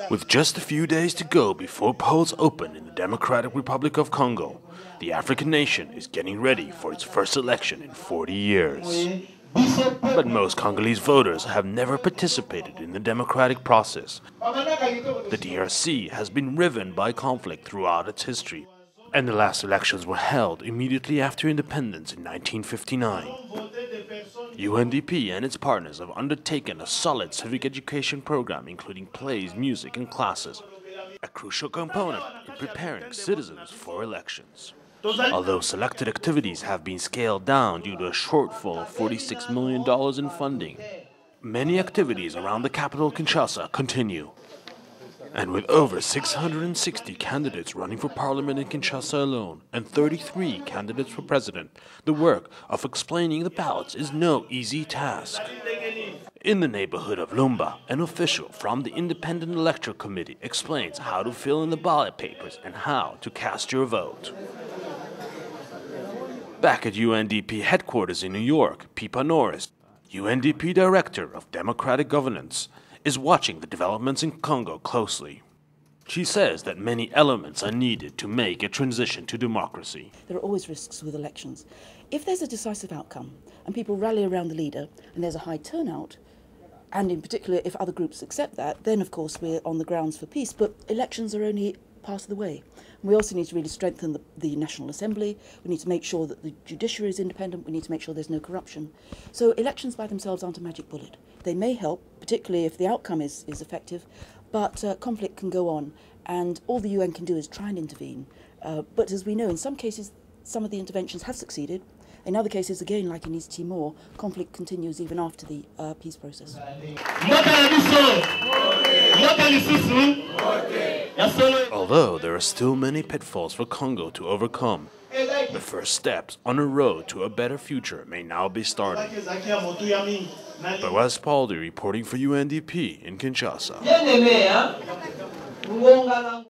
With just a few days to go before polls open in the Democratic Republic of Congo, the African nation is getting ready for its first election in 40 years. But most Congolese voters have never participated in the democratic process. The DRC has been riven by conflict throughout its history, and the last elections were held immediately after independence in 1959. UNDP and its partners have undertaken a solid civic education program including plays, music, and classes, a crucial component in preparing citizens for elections. Although selected activities have been scaled down due to a shortfall of $46 million in funding, many activities around the capital Kinshasa continue. And with over 660 candidates running for parliament in Kinshasa alone, and 33 candidates for president, the work of explaining the ballots is no easy task. In the neighborhood of Lumba, an official from the Independent Electoral Committee explains how to fill in the ballot papers and how to cast your vote. Back at UNDP headquarters in New York, Pipa Norris, UNDP Director of Democratic Governance, is watching the developments in Congo closely. She says that many elements are needed to make a transition to democracy. There are always risks with elections. If there's a decisive outcome and people rally around the leader and there's a high turnout, and in particular if other groups accept that, then of course we're on the grounds for peace. But elections are only part of the way. And we also need to really strengthen the National Assembly. We need to make sure that the judiciary is independent. We need to make sure there's no corruption. So elections by themselves aren't a magic bullet. They may help, particularly if the outcome is effective, but conflict can go on, and all the UN can do is try and intervene. But as we know, in some cases, some of the interventions have succeeded. In other cases, again, like in East Timor, conflict continues even after the peace process. Although there are still many pitfalls for Congo to overcome, the first steps on a road to a better future may now be starting. Boaz Paldi reporting for UNDP in Kinshasa.